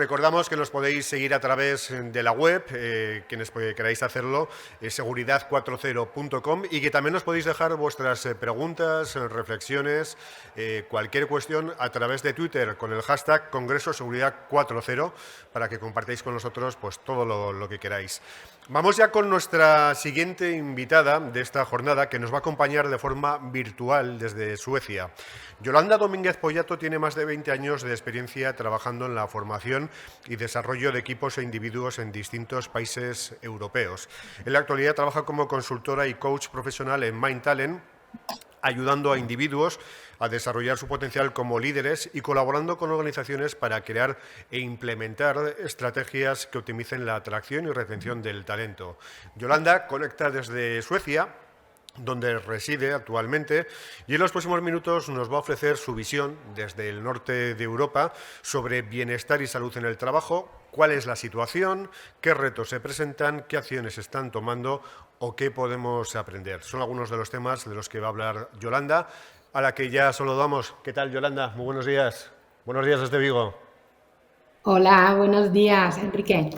recordamos que nos podéis seguir a través de la web, quienes queráis hacerlo, seguridad40.com, y que también nos podéis dejar vuestras preguntas, reflexiones, cualquier cuestión a través de Twitter con el hashtag Congreso Seguridad 40 para que compartáis con nosotros pues todo lo que queráis. Vamos ya con nuestra siguiente invitada de esta jornada, que nos va a acompañar de forma virtual desde Suecia. Yolanda Domínguez Pollato tiene más de 20 años de experiencia trabajando en la formación y desarrollo de equipos e individuos en distintos países europeos. En la actualidad trabaja como consultora y coach profesional en Mind Talent, ayudando a individuos a desarrollar su potencial como líderes y colaborando con organizaciones para crear e implementar estrategias que optimicen la atracción y retención del talento. Yolanda conecta desde Suecia, donde reside actualmente, y en los próximos minutos nos va a ofrecer su visión desde el norte de Europa sobre bienestar y salud en el trabajo, cuál es la situación, qué retos se presentan, qué acciones se están tomando o qué podemos aprender. Son algunos de los temas de los que va a hablar Yolanda, a la que ya saludamos. ¿Qué tal, Yolanda? Muy buenos días. Buenos días desde Vigo. Hola, buenos días, Enrique.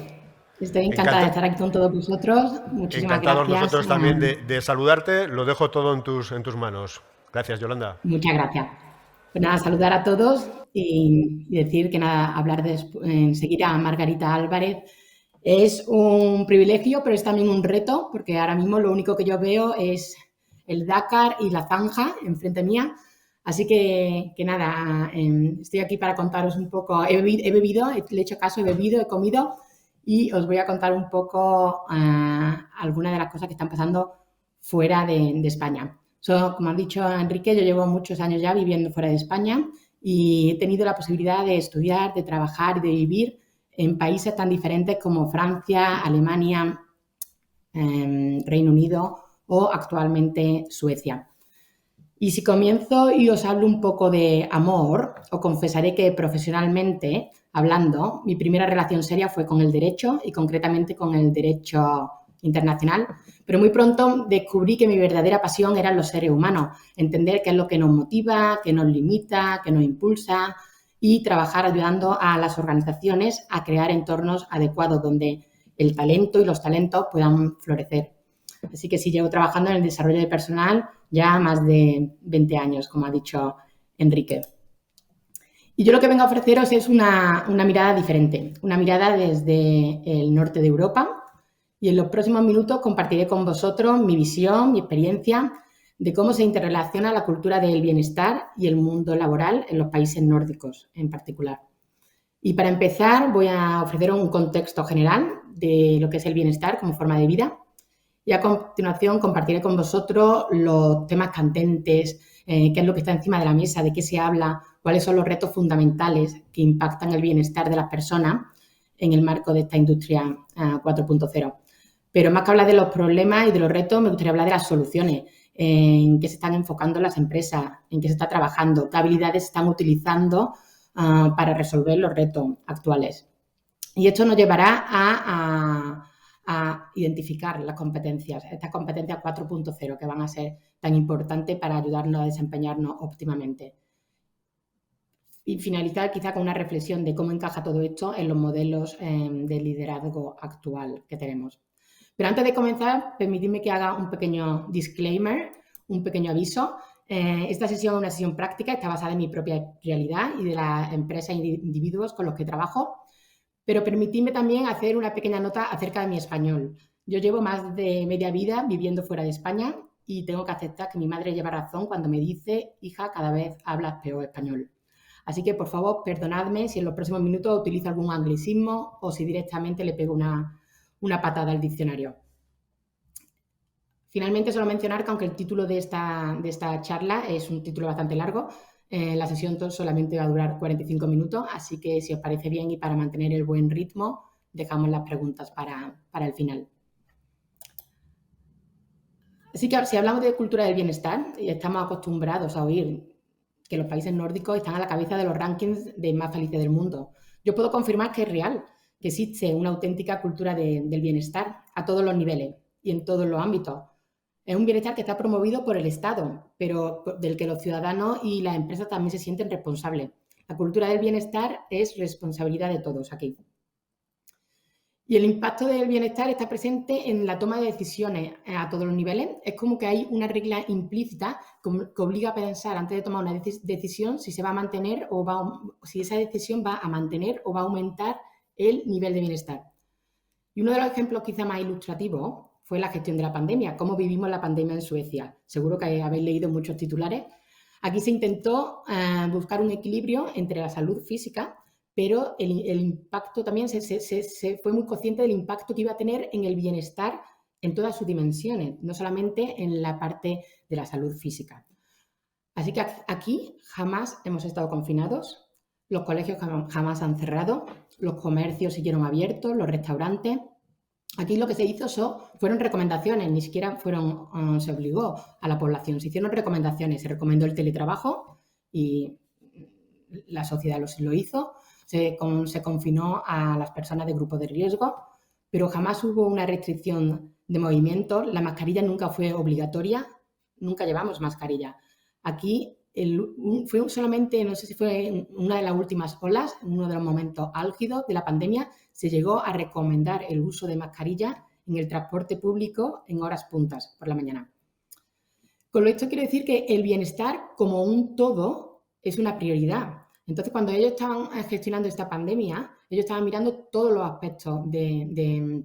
Estoy encantada de estar aquí con todos vosotros. Muchísimas Encantados gracias. nosotros también de saludarte. Lo dejo todo en tus manos. Gracias, Yolanda. Muchas gracias. Pues nada, saludar a todos y decir que nada, hablar enseguida a Margarita Álvarez es un privilegio, pero es también un reto, porque ahora mismo lo único que yo veo es el Dakar y la zanja enfrente mía. Así que nada, estoy aquí para contaros un poco. He bebido, le he hecho caso, he bebido, he comido y os voy a contar un poco algunas de las cosas que están pasando fuera de España. Como han dicho Enrique, yo llevo muchos años ya viviendo fuera de España y he tenido la posibilidad de estudiar, de trabajar y de vivir en países tan diferentes como Francia, Alemania, Reino Unido o actualmente Suecia. Y si comienzo y os hablo un poco de amor, os confesaré que profesionalmente hablando, mi primera relación seria fue con el derecho y concretamente con el derecho internacional, pero muy pronto descubrí que mi verdadera pasión eran los seres humanos, entender qué es lo que nos motiva, qué nos limita, qué nos impulsa y trabajar ayudando a las organizaciones a crear entornos adecuados donde el talento y los talentos puedan florecer. Así que sí, llevo trabajando en el desarrollo de personal ya más de 20 años, como ha dicho Enrique. Y yo lo que vengo a ofreceros es una mirada diferente, una mirada desde el norte de Europa, y en los próximos minutos compartiré con vosotros mi visión, mi experiencia de cómo se interrelaciona la cultura del bienestar y el mundo laboral en los países nórdicos en particular. Y para empezar voy a ofreceros un contexto general de lo que es el bienestar como forma de vida. Y a continuación compartiré con vosotros los temas candentes, qué es lo que está encima de la mesa, de qué se habla, cuáles son los retos fundamentales que impactan el bienestar de las personas en el marco de esta industria 4.0. Pero más que hablar de los problemas y de los retos, me gustaría hablar de las soluciones, en qué se están enfocando las empresas, en qué se está trabajando, qué habilidades se están utilizando para resolver los retos actuales. Y esto nos llevará a identificar las competencias, estas competencias 4.0 que van a ser tan importantes para ayudarnos a desempeñarnos óptimamente. Y finalizar quizá con una reflexión de cómo encaja todo esto en los modelos de liderazgo actual que tenemos. Pero antes de comenzar, permitidme que haga un pequeño disclaimer, un pequeño aviso. Esta sesión es una sesión práctica, está basada en mi propia realidad y de las empresas e individuos con los que trabajo. Pero permitidme también hacer una pequeña nota acerca de mi español. Yo llevo más de media vida viviendo fuera de España y tengo que aceptar que mi madre lleva razón cuando me dice: hija, cada vez hablas peor español. Así que, por favor, perdonadme si en los próximos minutos utilizo algún anglicismo o si directamente le pego una patada al diccionario. Finalmente, solo mencionar que aunque el título de esta charla es un título bastante largo, la sesión solamente va a durar 45 minutos, así que si os parece bien y para mantener el buen ritmo, dejamos las preguntas para el final. Así que si hablamos de cultura del bienestar, y estamos acostumbrados a oír que los países nórdicos están a la cabeza de los rankings de más felices del mundo. Yo puedo confirmar que es real, que existe una auténtica cultura del bienestar a todos los niveles y en todos los ámbitos. Es un bienestar que está promovido por el Estado, pero del que los ciudadanos y las empresas también se sienten responsables. La cultura del bienestar es responsabilidad de todos aquí. Y el impacto del bienestar está presente en la toma de decisiones a todos los niveles. Es como que hay una regla implícita que obliga a pensar antes de tomar una decisión si se va a mantener si esa decisión va a mantener o va a aumentar el nivel de bienestar. Y uno de los ejemplos quizá más ilustrativos fue la gestión de la pandemia, cómo vivimos la pandemia en Suecia. Seguro que habéis leído muchos titulares. Aquí se intentó buscar un equilibrio entre la salud física, pero el impacto también se fue muy consciente del impacto que iba a tener en el bienestar en todas sus dimensiones, no solamente en la parte de la salud física. Así que aquí jamás hemos estado confinados, los colegios jamás han cerrado, los comercios siguieron abiertos, los restaurantes. Aquí lo que se hizo fueron recomendaciones, ni siquiera se obligó a la población, se hicieron recomendaciones, se recomendó el teletrabajo y la sociedad lo hizo, se confinó a las personas de grupo de riesgo, pero jamás hubo una restricción de movimiento, la mascarilla nunca fue obligatoria, nunca llevamos mascarilla. Aquí fue solamente, no sé si fue en una de las últimas olas, en uno de los momentos álgidos de la pandemia, se llegó a recomendar el uso de mascarilla en el transporte público en horas puntas por la mañana. Con esto quiero decir que el bienestar como un todo es una prioridad. Entonces, cuando ellos estaban gestionando esta pandemia, ellos estaban mirando todos los aspectos de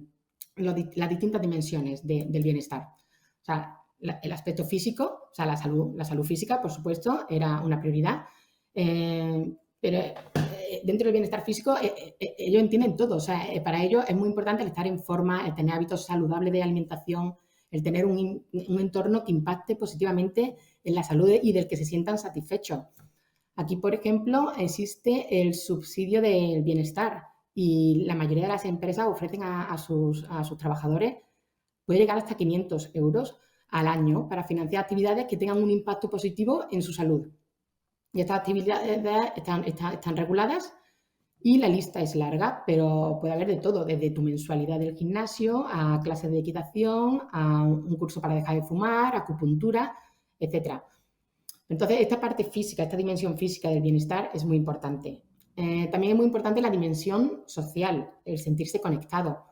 las distintas dimensiones del bienestar. O sea, el aspecto físico, o sea, la salud física, por supuesto, era una prioridad, pero dentro del bienestar físico ellos entienden todo. O sea, para ellos es muy importante el estar en forma, el tener hábitos saludables de alimentación, el tener un entorno que impacte positivamente en la salud y del que se sientan satisfechos. Aquí, por ejemplo, existe el subsidio del bienestar y la mayoría de las empresas ofrecen a sus trabajadores, puede llegar hasta 500 euros al año para financiar actividades que tengan un impacto positivo en su salud. Y estas actividades están reguladas y la lista es larga, pero puede haber de todo, desde tu mensualidad del gimnasio a clases de equitación, a un curso para dejar de fumar, acupuntura, etc. Entonces, esta parte física, esta dimensión física del bienestar es muy importante. También es muy importante la dimensión social, el sentirse conectado.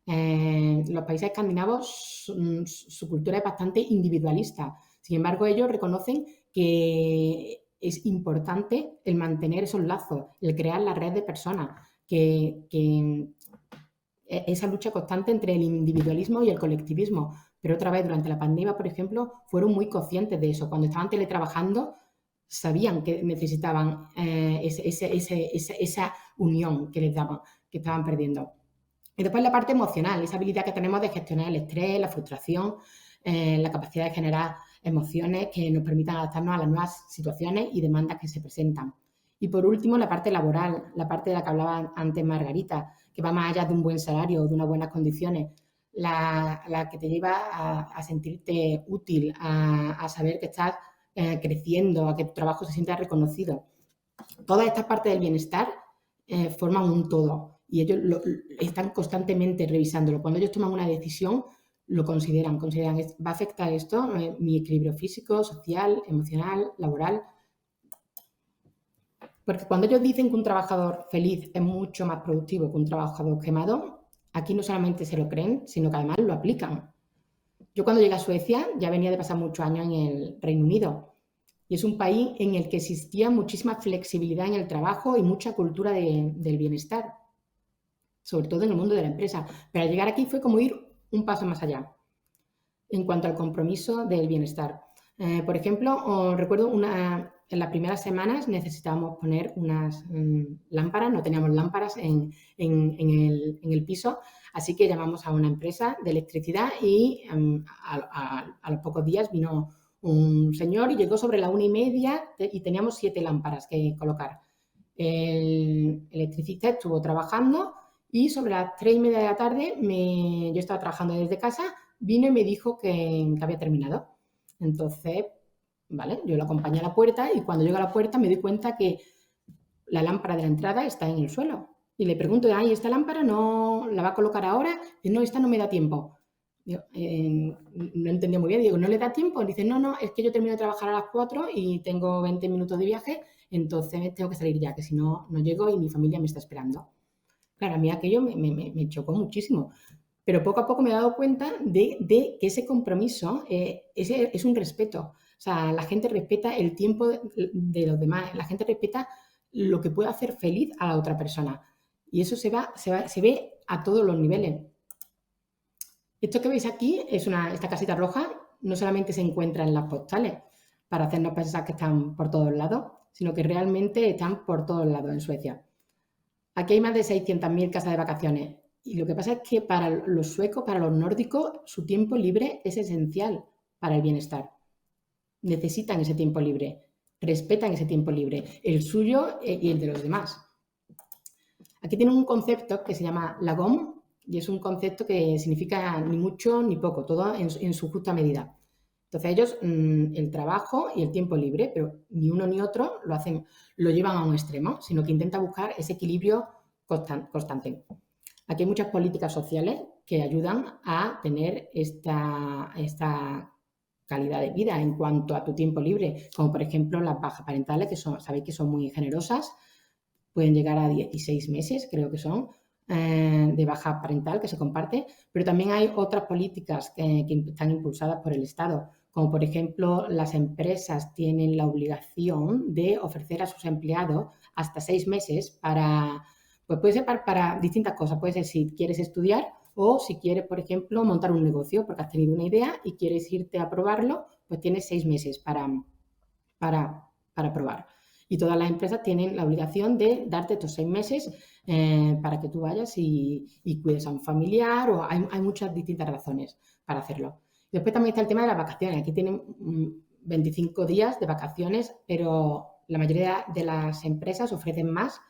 Los países escandinavos, su cultura es bastante individualista. Sin embargo, ellos reconocen que es importante el mantener esos lazos, el crear la red de personas, que esa lucha constante entre el individualismo y el colectivismo. Pero otra vez, durante la pandemia, por ejemplo, fueron muy conscientes de eso. Cuando estaban teletrabajando, sabían que necesitaban esa unión que les daban, que estaban perdiendo. Y después la parte emocional, esa habilidad que tenemos de gestionar el estrés, la frustración, la capacidad de generar emociones que nos permitan adaptarnos a las nuevas situaciones y demandas que se presentan. Y por último, la parte laboral, la parte de la que hablaba antes Margarita, que va más allá de un buen salario o de unas buenas condiciones, la que te lleva a sentirte útil, a saber que estás creciendo, a que tu trabajo se sienta reconocido. Todas estas partes del bienestar forman un todo y ellos están constantemente revisándolo. Cuando ellos toman una decisión, lo consideran, ¿va a afectar esto mi equilibrio físico, social, emocional, laboral? Porque cuando ellos dicen que un trabajador feliz es mucho más productivo que un trabajador quemado, aquí no solamente se lo creen, sino que además lo aplican. Yo cuando llegué a Suecia ya venía de pasar muchos años en el Reino Unido y es un país en el que existía muchísima flexibilidad en el trabajo y mucha cultura del bienestar, sobre todo en el mundo de la empresa. Pero al llegar aquí fue como ir un paso más allá en cuanto al compromiso del bienestar. Por ejemplo, recuerdo en las primeras semanas necesitábamos poner unas lámparas, no teníamos lámparas en el piso, así que llamamos a una empresa de electricidad y a los pocos días vino un señor y llegó sobre la 1:30 y teníamos 7 lámparas que colocar. El electricista estuvo trabajando y sobre las 3:30 de la tarde, yo estaba trabajando desde casa, vino y me dijo que había terminado. Entonces, vale, yo lo acompañé a la puerta y cuando llego a la puerta me doy cuenta que la lámpara de la entrada está en el suelo. Y le pregunto, ¿esta lámpara no la va a colocar ahora? Y no, esta no me da tiempo. Digo, no entendía muy bien. Digo, ¿no le da tiempo? Dice, no, es que yo termino de trabajar a las 4 y tengo 20 minutos de viaje, entonces tengo que salir ya, que si no, no llego y mi familia me está esperando. Claro, a mí aquello me chocó muchísimo. Pero poco a poco me he dado cuenta de que ese compromiso es un respeto. O sea, la gente respeta el tiempo de los demás, la gente respeta lo que puede hacer feliz a la otra persona. Y eso se ve a todos los niveles. Esto que veis aquí es esta casita roja, no solamente se encuentra en las postales para hacernos pensar que están por todos lados, sino que realmente están por todos lados en Suecia. Aquí hay más de 600.000 casas de vacaciones y lo que pasa es que para los suecos, para los nórdicos, su tiempo libre es esencial para el bienestar. Necesitan ese tiempo libre, respetan ese tiempo libre, el suyo y el de los demás. Aquí tienen un concepto que se llama lagom y es un concepto que significa ni mucho ni poco, todo en su justa medida. Entonces ellos el trabajo y el tiempo libre, pero ni uno ni otro lo llevan a un extremo, sino que intentan buscar ese equilibrio constante. Aquí hay muchas políticas sociales que ayudan a tener esta calidad de vida en cuanto a tu tiempo libre, como por ejemplo las bajas parentales, que sabéis que son muy generosas, pueden llegar a 16 meses, creo que son, de baja parental que se comparte, pero también hay otras políticas que están impulsadas por el Estado, como por ejemplo las empresas tienen la obligación de ofrecer a sus empleados hasta 6 meses pues puede ser para distintas cosas, puede ser si quieres estudiar o si quieres, por ejemplo, montar un negocio porque has tenido una idea y quieres irte a probarlo, pues tienes 6 meses para probar. Y todas las empresas tienen la obligación de darte estos 6 meses para que tú vayas y cuides a un familiar o hay muchas distintas razones para hacerlo. Después también está el tema de las vacaciones. Aquí tienen 25 días de vacaciones, pero la mayoría de las empresas ofrecen más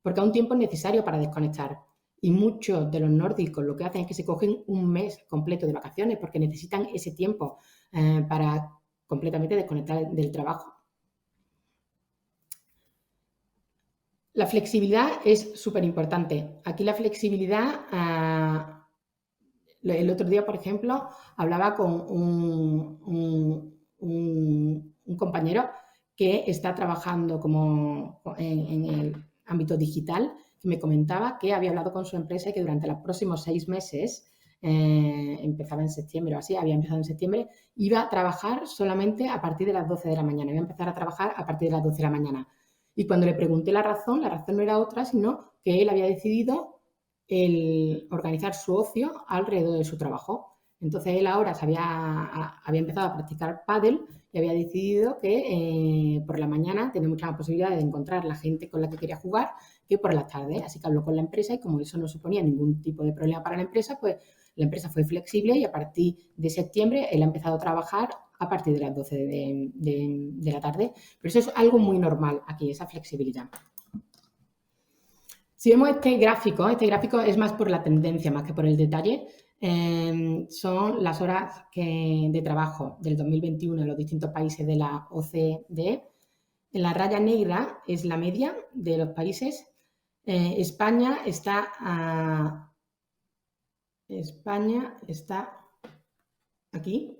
porque a un tiempo es necesario para desconectar. Y muchos de los nórdicos lo que hacen es que se cogen un mes completo de vacaciones porque necesitan ese tiempo para completamente desconectar del trabajo. La flexibilidad es súper importante. Aquí la flexibilidad, el otro día, por ejemplo, hablaba con un compañero que está trabajando como en el ámbito digital, que me comentaba que había hablado con su empresa y que durante los próximos 6 meses, empezaba en septiembre o así, había empezado en septiembre, iba a trabajar solamente a partir de las 12 de la mañana, iba a empezar a trabajar a partir de las 12 de la mañana. Y cuando le pregunté la razón no era otra, sino que él había decidido el organizar su ocio alrededor de su trabajo. Entonces él ahora había empezado a practicar pádel y había decidido que por la mañana tenía muchas más posibilidades de encontrar la gente con la que quería jugar que por las tardes. Así que habló con la empresa y como eso no suponía ningún tipo de problema para la empresa, pues la empresa fue flexible y a partir de septiembre él ha empezado a trabajar a partir de las 12 de la tarde. Pero eso es algo muy normal aquí, esa flexibilidad. Si vemos este gráfico es más por la tendencia, más que por el detalle. Son las horas de trabajo del 2021 en los distintos países de la OCDE. En la raya negra es la media de los países. España está aquí,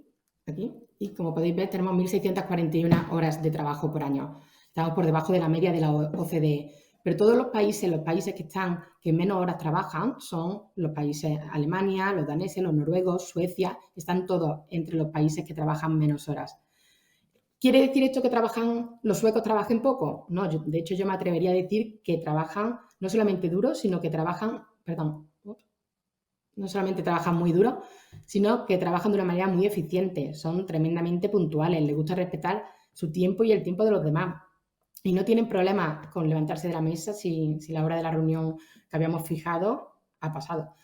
y como podéis ver tenemos 1.641 horas de trabajo por año. Estamos por debajo de la media de la OCDE. Pero todos los países que menos horas trabajan son los países Alemania, los daneses, los noruegos, Suecia, están todos entre los países que trabajan menos horas. ¿Quiere decir esto que los suecos trabajen poco? No, de hecho yo me atrevería a decir que trabajan no solamente duro, sino que no solamente trabajan muy duro, sino que trabajan de una manera muy eficiente, son tremendamente puntuales, les gusta respetar su tiempo y el tiempo de los demás. Y no tienen problemas con levantarse de la mesa si la hora de la reunión que habíamos fijado ha pasado.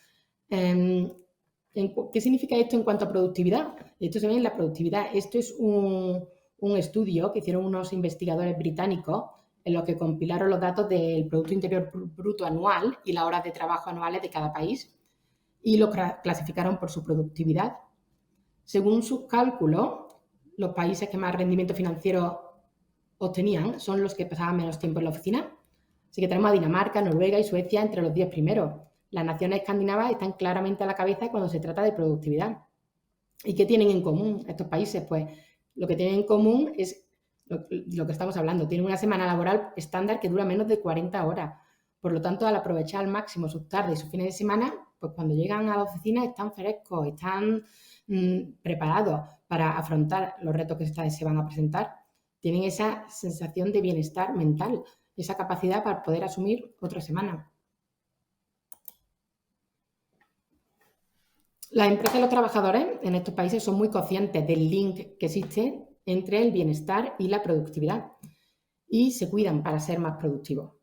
¿Qué significa esto en cuanto a productividad? Esto se ve en la productividad. Esto es un estudio que hicieron unos investigadores británicos en los que compilaron los datos del Producto Interior Bruto anual y las horas de trabajo anuales de cada país y lo clasificaron por su productividad. Según sus cálculos, los países que más rendimiento financiero obtenían son los que pasaban menos tiempo en la oficina. Así que tenemos a Dinamarca, Noruega y Suecia entre los 10 primeros. Las naciones escandinavas están claramente a la cabeza cuando se trata de productividad. ¿Y qué tienen en común estos países? Pues lo que tienen en común es lo que estamos hablando. Tienen una semana laboral estándar que dura menos de 40 horas. Por lo tanto, al aprovechar al máximo sus tardes y sus fines de semana, pues cuando llegan a la oficina están frescos, están preparados para afrontar los retos que se van a presentar. Tienen esa sensación de bienestar mental, esa capacidad para poder asumir otra semana. Las empresas y los trabajadores en estos países son muy conscientes del link que existe entre el bienestar y la productividad y se cuidan para ser más productivos.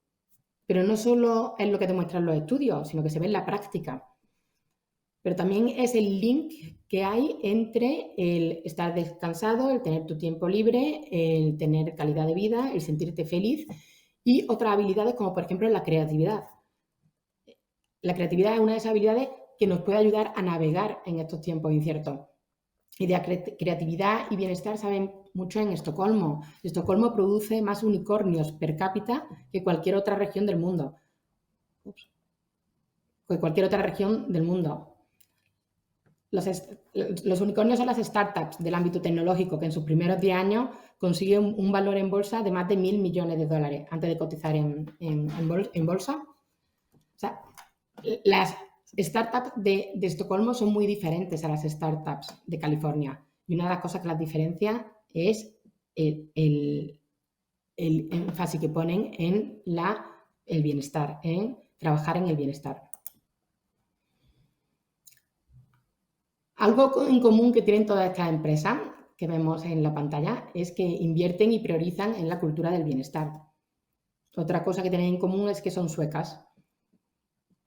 Pero no solo es lo que demuestran los estudios, sino que se ve en la práctica. Pero también es el link que hay entre el estar descansado, el tener tu tiempo libre, el tener calidad de vida, el sentirte feliz y otras habilidades como por ejemplo la creatividad. La creatividad es una de esas habilidades que nos puede ayudar a navegar en estos tiempos inciertos. Y de creatividad y bienestar saben mucho en Estocolmo. Estocolmo produce más unicornios per cápita que cualquier otra región del mundo. Que cualquier otra región del mundo. Los unicornios son las startups del ámbito tecnológico que en sus primeros 10 años consiguen un valor en bolsa de más de 1.000 millones de dólares antes de cotizar en bolsa. O sea, las startups de Estocolmo son muy diferentes a las startups de California. Y una de las cosas que las diferencia es el énfasis que ponen en el bienestar, en trabajar en el bienestar. Algo en común que tienen todas estas empresas que vemos en la pantalla es que invierten y priorizan en la cultura del bienestar. Otra cosa que tienen en común es que son suecas.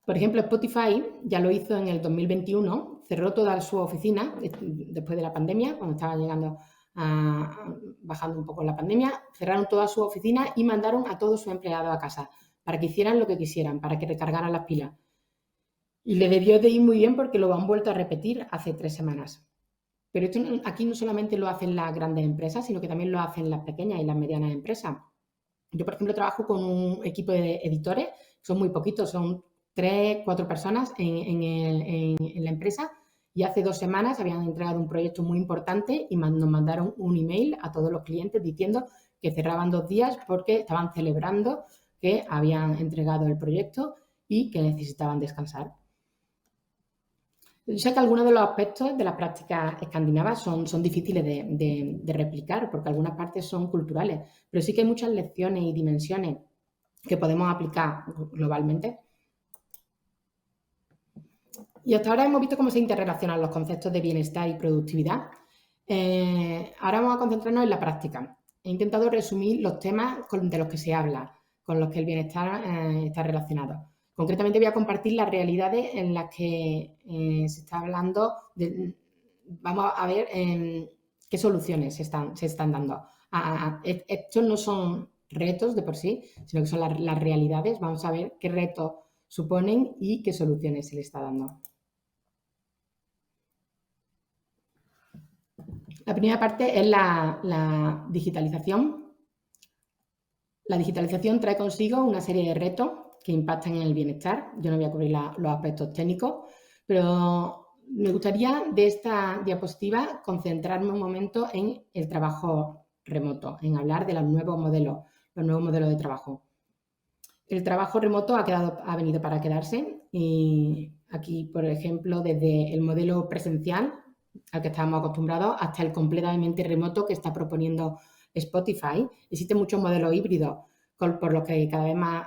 Por ejemplo, Spotify ya lo hizo en el 2021, cerró toda su oficina después de la pandemia, cuando estaba bajando un poco la pandemia, cerraron toda su oficina y mandaron a todos sus empleados a casa para que hicieran lo que quisieran, para que recargaran las pilas. Y le debió de ir muy bien porque lo han vuelto a repetir hace 3 semanas. Pero esto aquí no solamente lo hacen las grandes empresas, sino que también lo hacen las pequeñas y las medianas empresas. Yo, por ejemplo, trabajo con un equipo de editores, son muy poquitos, son 3, 4 personas en la empresa y hace 2 semanas habían entregado un proyecto muy importante y nos mandaron un email a todos los clientes diciendo que cerraban 2 días porque estaban celebrando que habían entregado el proyecto y que necesitaban descansar. Yo sé que algunos de los aspectos de las prácticas escandinavas son difíciles de replicar porque algunas partes son culturales, pero sí que hay muchas lecciones y dimensiones que podemos aplicar globalmente. Y hasta ahora hemos visto cómo se interrelacionan los conceptos de bienestar y productividad. Ahora vamos a concentrarnos en la práctica. He intentado resumir los temas de los que se habla, con los que el bienestar está relacionado. Concretamente voy a compartir las realidades en las que se está hablando. Vamos a ver qué soluciones se están dando. Estos no son retos de por sí, sino que son las realidades. Vamos a ver qué retos suponen y qué soluciones se le está dando. La primera parte es la digitalización. La digitalización trae consigo una serie de retos que impactan en el bienestar. Yo no voy a cubrir los aspectos técnicos, pero me gustaría de esta diapositiva concentrarme un momento en el trabajo remoto, en hablar de los nuevos modelos de trabajo. El trabajo remoto ha venido para quedarse y aquí, por ejemplo, desde el modelo presencial al que estábamos acostumbrados hasta el completamente remoto que está proponiendo Spotify. Existen muchos modelos híbridos por los que cada vez más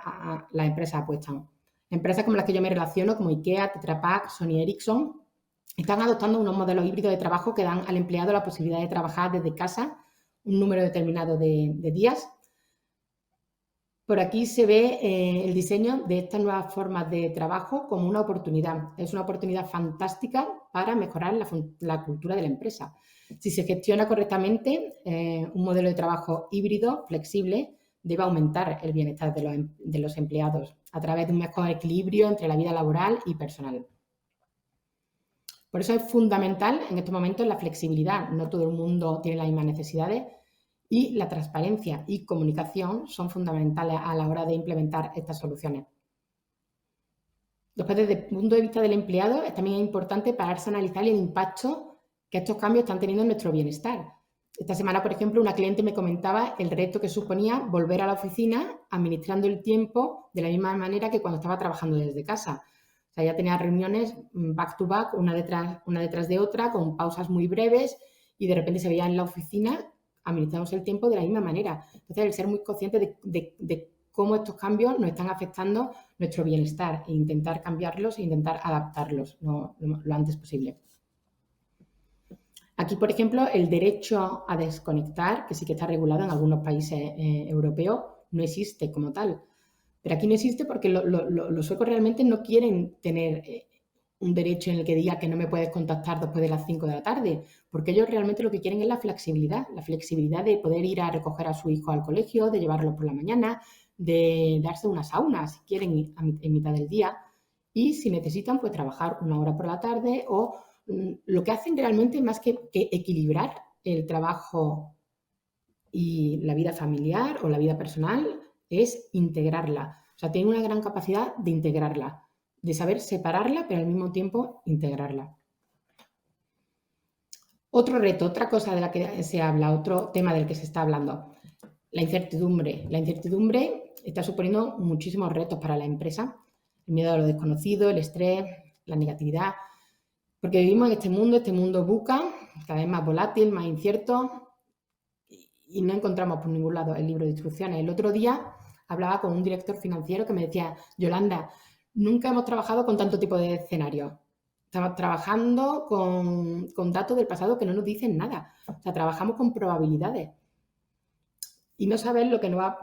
las empresas apuestan. Empresas como las que yo me relaciono, como IKEA, Tetra Pak, Sony Ericsson, están adoptando unos modelos híbridos de trabajo que dan al empleado la posibilidad de trabajar desde casa un número determinado de días. Por aquí se ve el diseño de estas nuevas formas de trabajo como una oportunidad. Es una oportunidad fantástica para mejorar la cultura de la empresa. Si se gestiona correctamente, un modelo de trabajo híbrido, flexible, debe aumentar el bienestar de los empleados a través de un mejor equilibrio entre la vida laboral y personal. Por eso es fundamental en estos momentos la flexibilidad. No todo el mundo tiene las mismas necesidades. Y la transparencia y comunicación son fundamentales a la hora de implementar estas soluciones. Después, desde el punto de vista del empleado, también es importante pararse a analizar el impacto que estos cambios están teniendo en nuestro bienestar. Esta semana, por ejemplo, una cliente me comentaba el reto que suponía volver a la oficina administrando el tiempo de la misma manera que cuando estaba trabajando desde casa. O sea, ya tenía reuniones back to back, una detrás de otra, con pausas muy breves, y de repente se veía en la oficina administramos el tiempo de la misma manera. Entonces, el ser muy consciente de cómo estos cambios nos están afectando nuestro bienestar e intentar cambiarlos e intentar adaptarlos lo antes posible. Aquí, por ejemplo, el derecho a desconectar, que sí que está regulado en algunos países europeos, no existe como tal. Pero aquí no existe porque los suecos realmente no quieren tener un derecho en el que diga que no me puedes contactar después de las 5 de la tarde, porque ellos realmente lo que quieren es la flexibilidad de poder ir a recoger a su hijo al colegio, de llevarlo por la mañana, de darse una sauna si quieren en mitad del día, y si necesitan, pues trabajar una hora por la tarde o lo que hacen realmente más que equilibrar el trabajo y la vida familiar o la vida personal es integrarla. O sea, tienen una gran capacidad de integrarla, de saber separarla, pero al mismo tiempo integrarla. Otro reto, otra cosa de la que se habla, otro tema del que se está hablando, la incertidumbre. La incertidumbre está suponiendo muchísimos retos para la empresa. El miedo a lo desconocido, el estrés, la negatividad. Porque vivimos en este mundo VUCA, cada vez más volátil, más incierto, y no encontramos por ningún lado el libro de instrucciones. El otro día hablaba con un director financiero que me decía, Yolanda, nunca hemos trabajado con tanto tipo de escenarios. Estamos trabajando con datos del pasado que no nos dicen nada. O sea, trabajamos con probabilidades. Y no saber lo que va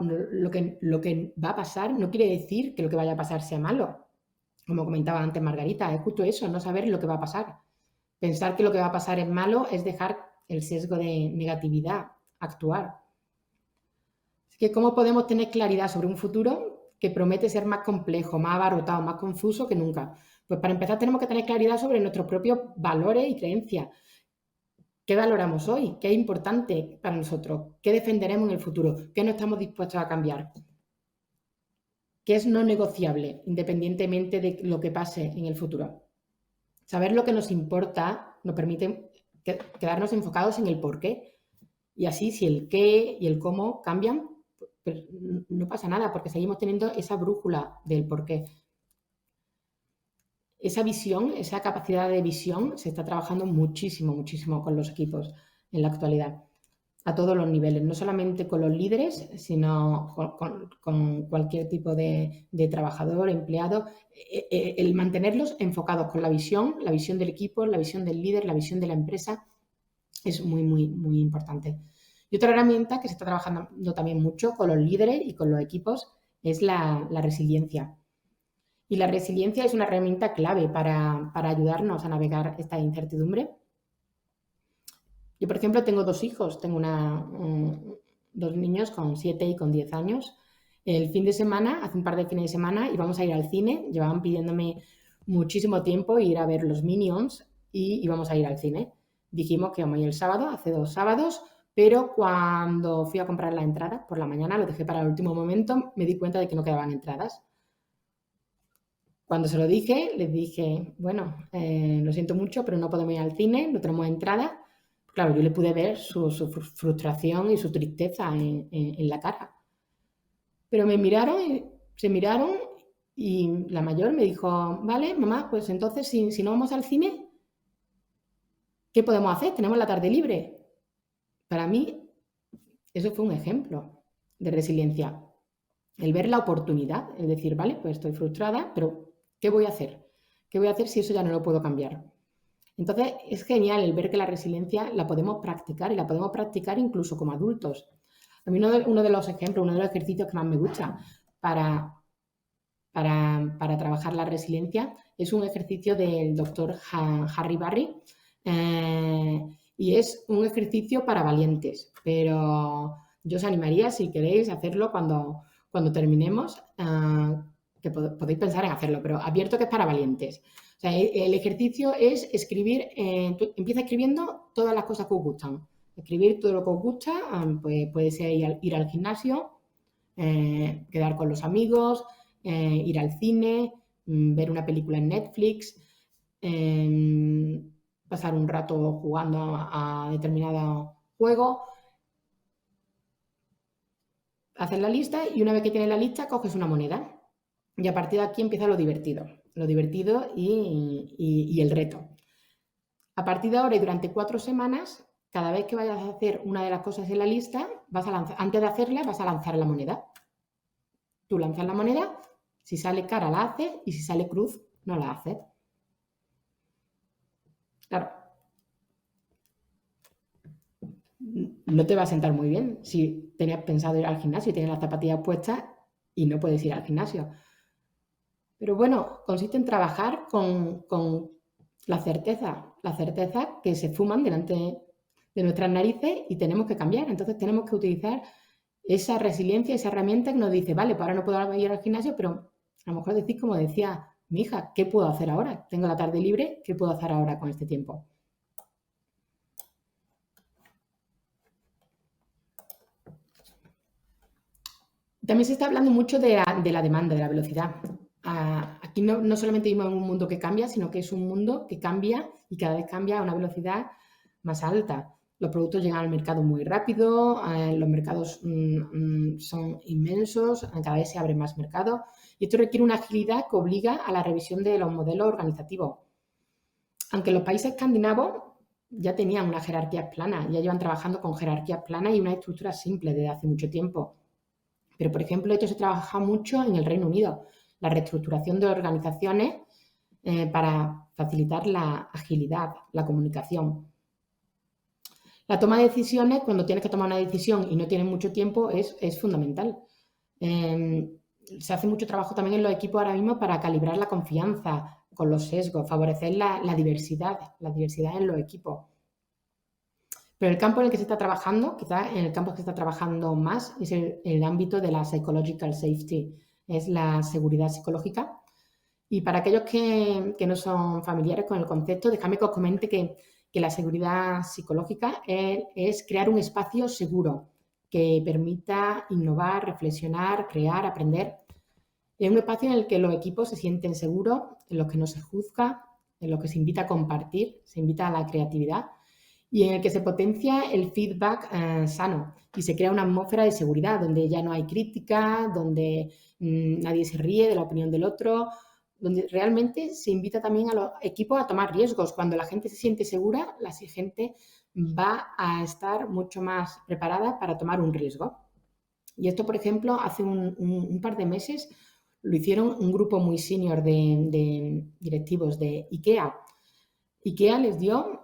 a pasar no quiere decir que lo que vaya a pasar sea malo. Como comentaba antes Margarita, es justo eso, no saber lo que va a pasar. Pensar que lo que va a pasar es malo es dejar el sesgo de negatividad actuar. Así que, ¿cómo podemos tener claridad sobre un futuro que promete ser más complejo, más abarrotado, más confuso que nunca? Pues para empezar tenemos que tener claridad sobre nuestros propios valores y creencias. ¿Qué valoramos hoy? ¿Qué es importante para nosotros? ¿Qué defenderemos en el futuro? ¿Qué no estamos dispuestos a cambiar? ¿Qué es no negociable independientemente de lo que pase en el futuro? Saber lo que nos importa nos permite quedarnos enfocados en el por qué. Y así, si el qué y el cómo cambian, pues no pasa nada, porque seguimos teniendo esa brújula del por qué. Esa visión, esa capacidad de visión, se está trabajando muchísimo con los equipos en la actualidad, a todos los niveles, no solamente con los líderes, sino con cualquier tipo de trabajador, empleado, el mantenerlos enfocados con la visión del equipo, la visión del líder, la visión de la empresa, es muy importante. Y otra herramienta que se está trabajando también mucho con los líderes y con los equipos es la resiliencia. Y la resiliencia es una herramienta clave para ayudarnos a navegar esta incertidumbre. Yo, por ejemplo, tengo 2 hijos. Tengo 2 niños con 7 y con 10 años. El fin de semana, hace un par de fines de semana, íbamos a ir al cine. Llevaban pidiéndome muchísimo tiempo ir a ver los Minions y íbamos a ir al cine. Dijimos que íbamos a ir el sábado, hace 2 sábados, pero cuando fui a comprar la entrada por la mañana, lo dejé para el último momento, me di cuenta de que no quedaban entradas. Cuando se lo dije, les dije, bueno, lo siento mucho, pero no podemos ir al cine, no tenemos entrada. Claro, yo le pude ver su frustración y su tristeza en la cara. Pero se miraron y la mayor me dijo, vale, mamá, pues entonces si no vamos al cine, ¿qué podemos hacer? Tenemos la tarde libre. Para mí, eso fue un ejemplo de resiliencia. El ver la oportunidad, el decir, vale, pues estoy frustrada, pero ¿qué voy a hacer? ¿Qué voy a hacer si eso ya no lo puedo cambiar? Entonces, es genial el ver que la resiliencia la podemos practicar y la podemos practicar incluso como adultos. A mí uno de los ejemplos, uno de los ejercicios que más me gusta para trabajar la resiliencia es un ejercicio del doctor Harry Barry y es un ejercicio para valientes, pero yo os animaría, si queréis, a hacerlo cuando terminemos, que podéis pensar en hacerlo, pero advierto que es para valientes. O sea, el ejercicio es escribir, empieza escribiendo todas las cosas que os gustan. Escribir todo lo que os gusta, pues puede ser ir al gimnasio, quedar con los amigos, ir al cine, ver una película en Netflix, pasar un rato jugando a determinado juego. Haces la lista y una vez que tienes la lista coges una moneda y a partir de aquí empieza lo divertido y el reto. A partir de ahora y durante 4 semanas, cada vez que vayas a hacer una de las cosas en la lista, antes de hacerla vas a lanzar la moneda. Tú lanzas la moneda, si sale cara la haces y si sale cruz no la haces. Claro, no te va a sentar muy bien si tenías pensado ir al gimnasio y tienes las zapatillas puestas y no puedes ir al gimnasio. Pero bueno, consiste en trabajar con la certeza que se fuman delante de nuestras narices y tenemos que cambiar. Entonces tenemos que utilizar esa resiliencia, esa herramienta que nos dice, vale, pues ahora no puedo ir al gimnasio, pero a lo mejor decir, como decía mi hija, ¿qué puedo hacer ahora? Tengo la tarde libre, ¿qué puedo hacer ahora con este tiempo? También se está hablando mucho de la demanda, de la velocidad. Aquí no solamente vivimos en un mundo que cambia, sino que es un mundo que cambia y cada vez cambia a una velocidad más alta. Los productos llegan al mercado muy rápido, los mercados son inmensos, cada vez se abren más mercados y esto requiere una agilidad que obliga a la revisión de los modelos organizativos. Aunque los países escandinavos ya tenían una jerarquía plana, ya llevan trabajando con jerarquías planas y una estructura simple desde hace mucho tiempo. Pero, por ejemplo, esto se trabaja mucho en el Reino Unido, la reestructuración de organizaciones para facilitar la agilidad, la comunicación. La toma de decisiones, cuando tienes que tomar una decisión y no tienes mucho tiempo, es fundamental. Se hace mucho trabajo también en los equipos ahora mismo para calibrar la confianza con los sesgos, favorecer la diversidad en los equipos. Pero el campo en el que se está trabajando, quizás en el campo que se está trabajando más, es el ámbito de la psychological safety, es la seguridad psicológica. Y para aquellos que no son familiares con el concepto, déjame que os comente que la seguridad psicológica es crear un espacio seguro que permita innovar, reflexionar, crear, aprender. Es un espacio en el que los equipos se sienten seguros, en los que no se juzga, en los que se invita a compartir, se invita a la creatividad y en el que se potencia el feedback sano y se crea una atmósfera de seguridad donde ya no hay crítica, donde nadie se ríe de la opinión del otro, donde realmente se invita también a los equipos a tomar riesgos. Cuando la gente se siente segura, la gente va a estar mucho más preparada para tomar un riesgo. Y esto, por ejemplo, hace un par de meses lo hicieron un grupo muy senior de directivos de IKEA. IKEA les dio,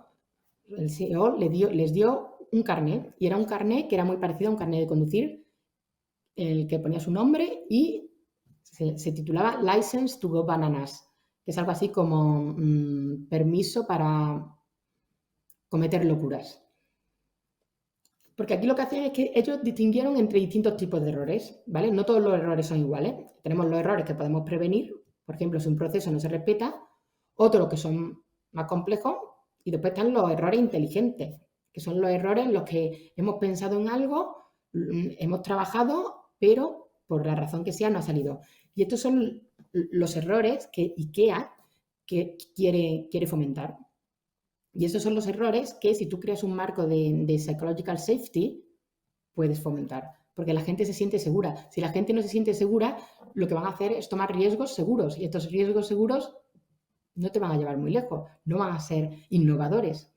el CEO les dio un carnet y era un carnet que era muy parecido a un carnet de conducir, en el que ponía su nombre y se titulaba License to Go Bananas, que es algo así como permiso para cometer locuras. Porque aquí lo que hacían es que ellos distinguieron entre distintos tipos de errores, ¿vale? No todos los errores son iguales. Tenemos los errores que podemos prevenir, por ejemplo, si un proceso no se respeta, otros que son más complejos, y después están los errores inteligentes, que son los errores en los que hemos pensado en algo, hemos trabajado, pero por la razón que sea no ha salido. Y estos son los errores que IKEA quiere fomentar. Y esos son los errores que si tú creas un marco de psychological safety, puedes fomentar. Porque la gente se siente segura. Si la gente no se siente segura, lo que van a hacer es tomar riesgos seguros. Y estos riesgos seguros no te van a llevar muy lejos. No van a ser innovadores.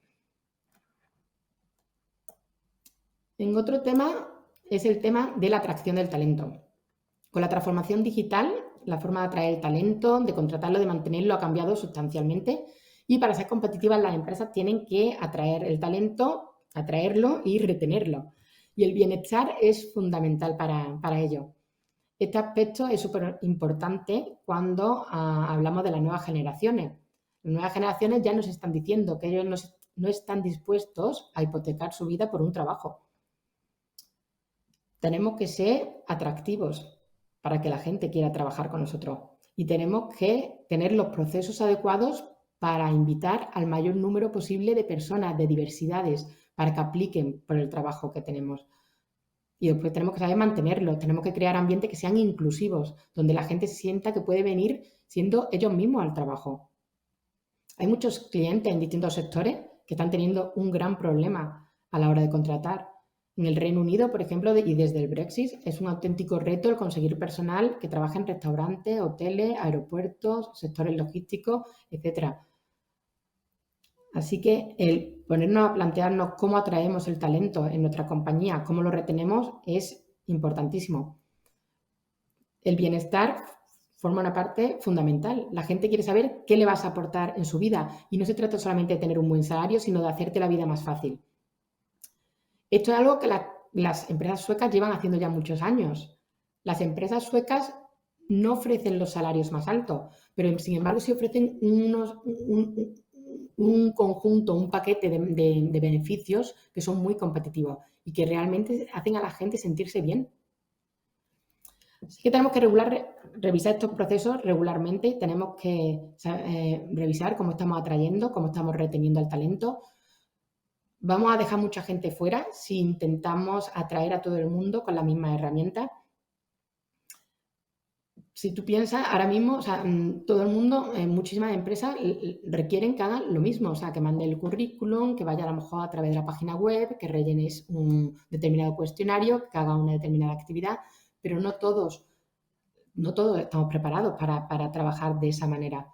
En otro tema es el tema de la atracción del talento. Con la transformación digital, la forma de atraer el talento, de contratarlo, de mantenerlo ha cambiado sustancialmente. Y para ser competitivas las empresas tienen que atraer el talento, atraerlo y retenerlo. Y el bienestar es fundamental para ello. Este aspecto es súper importante cuando hablamos de las nuevas generaciones. Las nuevas generaciones ya nos están diciendo que ellos no están dispuestos a hipotecar su vida por un trabajo. Tenemos que ser atractivos para que la gente quiera trabajar con nosotros y tenemos que tener los procesos adecuados para invitar al mayor número posible de personas, de diversidades, para que apliquen por el trabajo que tenemos. Y después tenemos que saber mantenerlo, tenemos que crear ambientes que sean inclusivos, donde la gente se sienta que puede venir siendo ellos mismos al trabajo. Hay muchos clientes en distintos sectores que están teniendo un gran problema a la hora de contratar. En el Reino Unido, por ejemplo, y desde el Brexit, es un auténtico reto el conseguir personal que trabaje en restaurantes, hoteles, aeropuertos, sectores logísticos, etcétera. Así que el ponernos a plantearnos cómo atraemos el talento en nuestra compañía, cómo lo retenemos, es importantísimo. El bienestar forma una parte fundamental. La gente quiere saber qué le vas a aportar en su vida y no se trata solamente de tener un buen salario, sino de hacerte la vida más fácil. Esto es algo que las empresas suecas llevan haciendo ya muchos años. Las empresas suecas no ofrecen los salarios más altos, pero sin embargo sí ofrecen un conjunto, un paquete de beneficios que son muy competitivos y que realmente hacen a la gente sentirse bien. Así que tenemos que revisar estos procesos regularmente, tenemos que revisar cómo estamos atrayendo, cómo estamos reteniendo al talento. Vamos a dejar mucha gente fuera si intentamos atraer a todo el mundo con las mismas herramientas. Si tú piensas, ahora mismo, o sea, todo el mundo, muchísimas empresas requieren que hagan lo mismo, o sea, que mande el currículum, que vaya a lo mejor a través de la página web, que rellenes un determinado cuestionario, que haga una determinada actividad, pero no todos estamos preparados para trabajar de esa manera.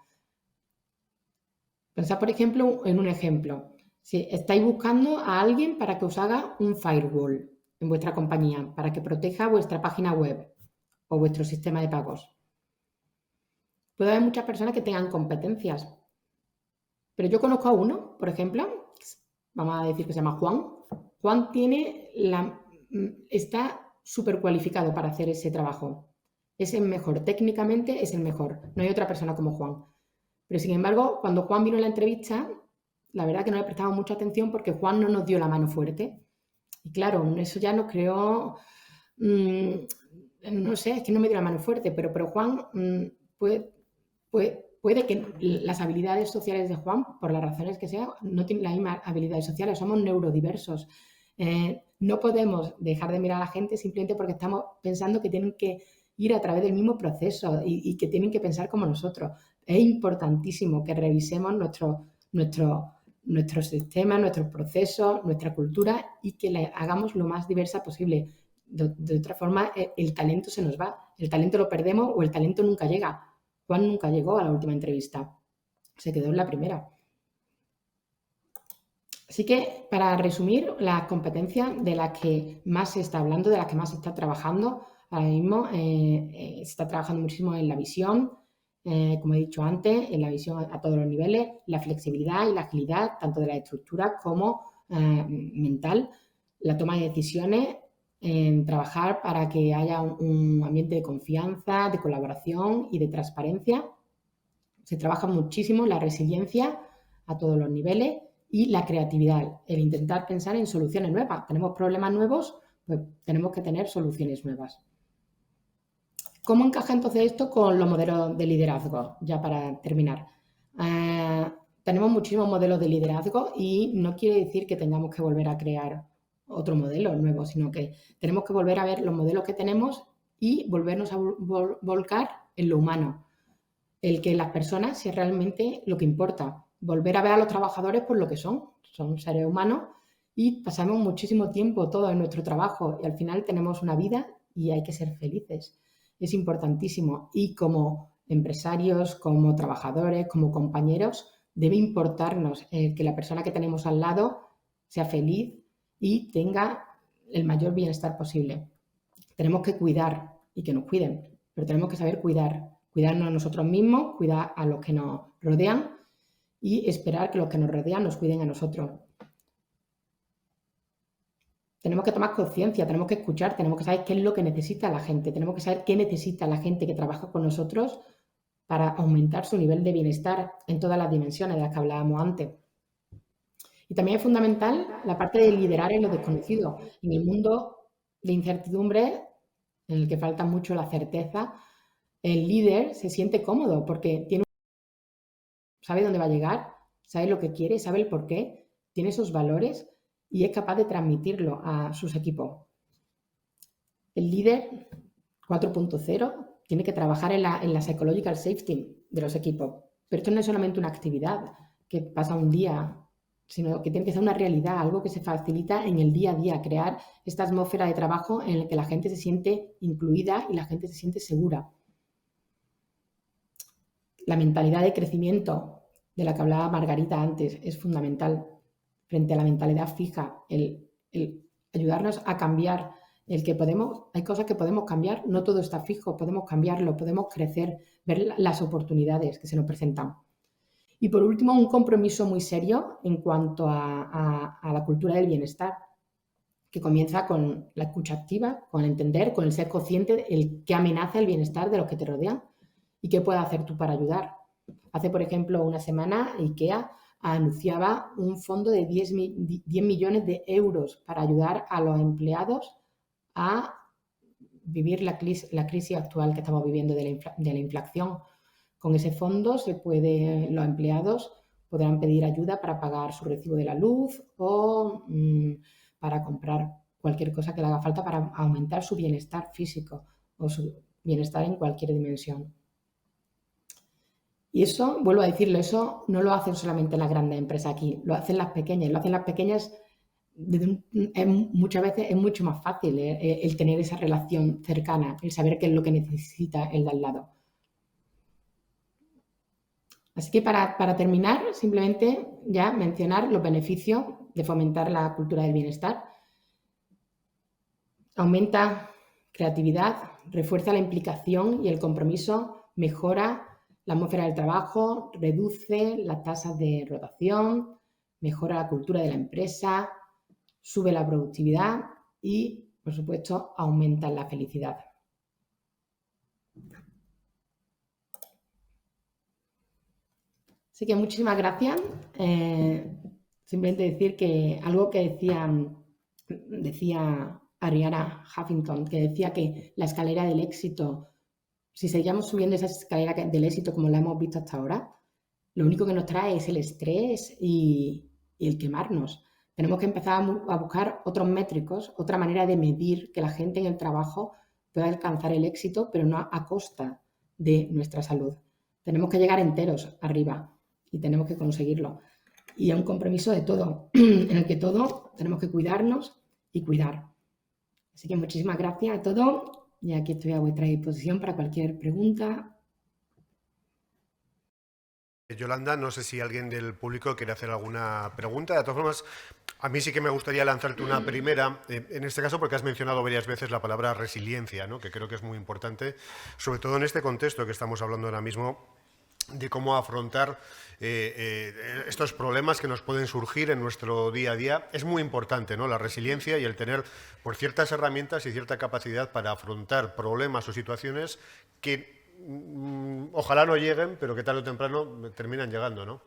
Pensad, por ejemplo, en un ejemplo. Si estáis buscando a alguien para que os haga un firewall en vuestra compañía, para que proteja vuestra página web o vuestro sistema de pagos. Puede haber muchas personas que tengan competencias, pero yo conozco a uno, por ejemplo, vamos a decir que se llama Juan. Juan está súper cualificado para hacer ese trabajo. Es el mejor, técnicamente es el mejor. No hay otra persona como Juan. Pero sin embargo, cuando Juan vino a la entrevista, la verdad que no le prestamos mucha atención porque Juan no nos dio la mano fuerte. Y claro, eso ya nos creó, no sé, es que no me dio la mano fuerte, pero Juan puede que las habilidades sociales de Juan, por las razones que sea, no tienen las mismas habilidades sociales, somos neurodiversos. No podemos dejar de mirar a la gente simplemente porque estamos pensando que tienen que ir a través del mismo proceso y que tienen que pensar como nosotros. Es importantísimo que revisemos nuestro sistema, nuestros procesos, nuestra cultura y que la hagamos lo más diversa posible. De otra forma, el talento se nos va. El talento lo perdemos o el talento nunca llega. Juan nunca llegó a la última entrevista. Se quedó en la primera. Así que, para resumir, las competencias de las que más se está hablando, de las que más se está trabajando, ahora mismo se está trabajando muchísimo en la visión, como he dicho antes, en la visión a todos los niveles, la flexibilidad y la agilidad, tanto de la estructura como mental, la toma de decisiones, en trabajar para que haya un ambiente de confianza, de colaboración y de transparencia. Se trabaja muchísimo la resiliencia a todos los niveles y la creatividad, el intentar pensar en soluciones nuevas. Tenemos problemas nuevos, pues tenemos que tener soluciones nuevas. ¿Cómo encaja entonces esto con los modelos de liderazgo? Ya para terminar. Tenemos muchísimos modelos de liderazgo y no quiere decir que tengamos que volver a crear otro modelo nuevo, sino que tenemos que volver a ver los modelos que tenemos y volvernos a volcar en lo humano. El que las personas sea realmente lo que importa. Volver a ver a los trabajadores por lo que son seres humanos y pasamos muchísimo tiempo todo en nuestro trabajo y al final tenemos una vida y hay que ser felices. Es importantísimo y como empresarios, como trabajadores, como compañeros, debe importarnos que la persona que tenemos al lado sea feliz y tenga el mayor bienestar posible. Tenemos que cuidar y que nos cuiden, pero tenemos que saber cuidarnos a nosotros mismos, cuidar a los que nos rodean y esperar que los que nos rodean nos cuiden a nosotros. Tenemos que tomar conciencia, tenemos que escuchar, tenemos que saber qué es lo que necesita la gente, tenemos que saber qué necesita la gente que trabaja con nosotros para aumentar su nivel de bienestar en todas las dimensiones de las que hablábamos antes. Y también es fundamental la parte de liderar en lo desconocido. En el mundo de incertidumbre, en el que falta mucho la certeza, el líder se siente cómodo porque sabe dónde va a llegar, sabe lo que quiere, sabe el porqué, tiene esos valores y es capaz de transmitirlo a sus equipos. El líder 4.0 tiene que trabajar en la psychological safety de los equipos, pero esto no es solamente una actividad, que pasa un día, sino que tiene que ser una realidad, algo que se facilita en el día a día, crear esta atmósfera de trabajo en la que la gente se siente incluida y la gente se siente segura. La mentalidad de crecimiento de la que hablaba Margarita antes es fundamental frente a la mentalidad fija, el ayudarnos a cambiar, el que podemos, hay cosas que podemos cambiar, no todo está fijo, podemos cambiarlo, podemos crecer, ver las oportunidades que se nos presentan. Y por último, un compromiso muy serio en cuanto a la cultura del bienestar, que comienza con la escucha activa, con el entender, con el ser consciente, el que amenaza el bienestar de los que te rodean y qué puedes hacer tú para ayudar. Hace, por ejemplo, una semana IKEA anunciaba un fondo de 10 millones de euros para ayudar a los empleados a vivir la crisis actual que estamos viviendo de la inflación. Con ese fondo los empleados podrán pedir ayuda para pagar su recibo de la luz o para comprar cualquier cosa que le haga falta para aumentar su bienestar físico o su bienestar en cualquier dimensión. Y eso, vuelvo a decirlo, eso no lo hacen solamente las grandes empresas aquí, lo hacen las pequeñas. Lo hacen las pequeñas, muchas veces es mucho más fácil el tener esa relación cercana, el saber qué es lo que necesita el de al lado. Así que para terminar, simplemente ya mencionar los beneficios de fomentar la cultura del bienestar. Aumenta creatividad, refuerza la implicación y el compromiso, mejora la atmósfera del trabajo, reduce las tasas de rotación, mejora la cultura de la empresa, sube la productividad y, por supuesto, aumenta la felicidad. Así que muchísimas gracias. Simplemente decir que algo que decía Arianna Huffington, que decía que la escalera del éxito, si seguíamos subiendo esa escalera del éxito como la hemos visto hasta ahora, lo único que nos trae es el estrés y el quemarnos. Tenemos que empezar a buscar otros métricos, otra manera de medir que la gente en el trabajo pueda alcanzar el éxito, pero no a costa de nuestra salud. Tenemos que llegar enteros arriba y tenemos que conseguirlo. Y es un compromiso de todo, en el que todos tenemos que cuidarnos y cuidar. Así que muchísimas gracias a todos y aquí estoy a vuestra disposición para cualquier pregunta. Yolanda, no sé si alguien del público quiere hacer alguna pregunta. De todas formas, a mí sí que me gustaría lanzarte una primera, en este caso porque has mencionado varias veces la palabra resiliencia, ¿no? Que creo que es muy importante, sobre todo en este contexto que estamos hablando ahora mismo, de cómo afrontar estos problemas que nos pueden surgir en nuestro día a día. Es muy importante, ¿no? La resiliencia y el tener por ciertas herramientas y cierta capacidad para afrontar problemas o situaciones que ojalá no lleguen, pero que tarde o temprano terminan llegando, ¿no?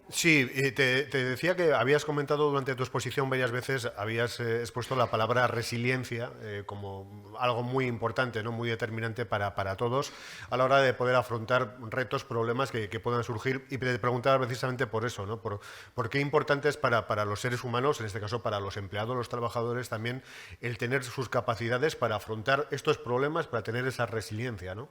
Sí, te decía que habías comentado durante tu exposición varias veces, habías expuesto la palabra resiliencia como algo muy importante, ¿no? Muy determinante para todos a la hora de poder afrontar retos, problemas que puedan surgir. Y te preguntaba precisamente por eso, ¿no? Por qué importante es para los seres humanos, en este caso para los empleados, los trabajadores también, el tener sus capacidades para afrontar estos problemas, para tener esa resiliencia, ¿no?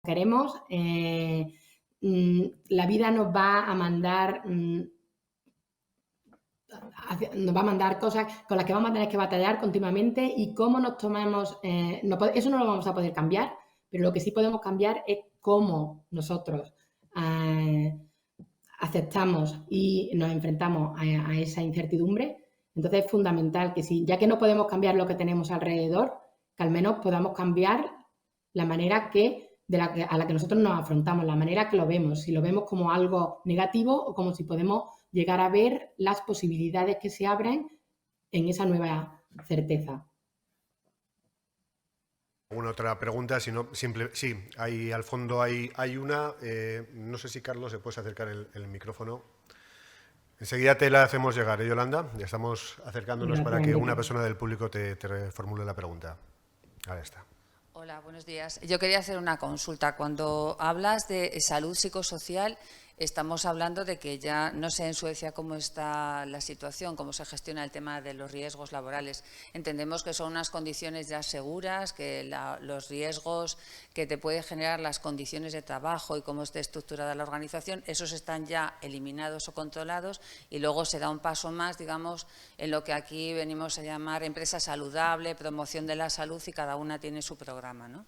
Queremos, la vida nos va a mandar cosas con las que vamos a tener que batallar continuamente y cómo nos tomamos, eso no lo vamos a poder cambiar, pero lo que sí podemos cambiar es cómo nosotros aceptamos y nos enfrentamos a esa incertidumbre. Entonces es fundamental que ya que no podemos cambiar lo que tenemos alrededor, que al menos podamos cambiar la manera a la que nosotros nos afrontamos, la manera que lo vemos, si lo vemos como algo negativo o como si podemos llegar a ver las posibilidades que se abren en esa nueva certeza. ¿Alguna otra pregunta? Si no, sí, ahí al fondo hay una. No sé si Carlos se puede acercar el micrófono. Enseguida te la hacemos llegar, Yolanda. Ya estamos acercándonos para que una persona del público te formule la pregunta. Ahora está. Hola, buenos días. Yo quería hacer una consulta. Cuando hablas de salud psicosocial, estamos hablando de que ya, no sé en Suecia cómo está la situación, cómo se gestiona el tema de los riesgos laborales. Entendemos que son unas condiciones ya seguras, que los riesgos que te pueden generar las condiciones de trabajo y cómo esté estructurada la organización, esos están ya eliminados o controlados y luego se da un paso más, digamos, en lo que aquí venimos a llamar empresa saludable, promoción de la salud y cada una tiene su programa, ¿no?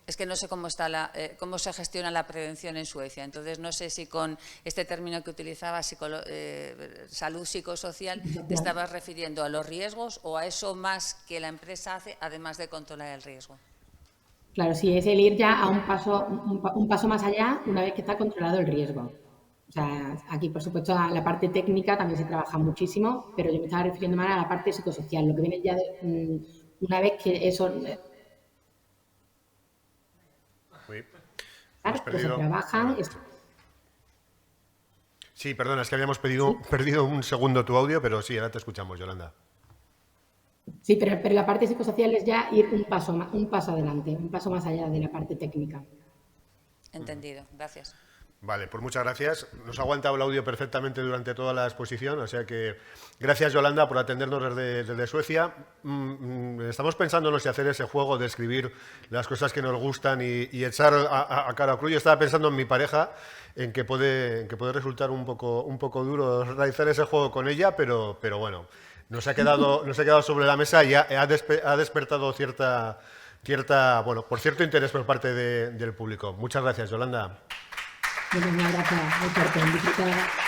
Es que no sé cómo se gestiona la prevención en Suecia. Entonces, no sé si con este término que utilizaba, salud psicosocial, te estabas refiriendo a los riesgos o a eso más que la empresa hace, además de controlar el riesgo. Claro, sí, es el ir ya a un paso más allá una vez que está controlado el riesgo. O sea, aquí, por supuesto, la parte técnica también se trabaja muchísimo, pero yo me estaba refiriendo más a la parte psicosocial, lo que viene ya una vez que eso... Pues se trabajan... Sí, perdona, es que habíamos perdido un segundo tu audio, pero sí, ahora te escuchamos, Yolanda. Sí, pero la parte psicosocial es ya ir un paso adelante, un paso más allá de la parte técnica. Entendido, gracias. Vale, pues muchas gracias. Nos ha aguantado el audio perfectamente durante toda la exposición, o sea que gracias, Yolanda, por atendernos desde Suecia. Estamos pensándonos si hacer ese juego de escribir las cosas que nos gustan y echar a cara a cruz. Yo estaba pensando en mi pareja, en que puede resultar un poco duro realizar ese juego con ella, pero bueno, nos ha quedado sobre la mesa y ha despertado cierto interés por parte del público. Muchas gracias, Yolanda. Muchas gracias.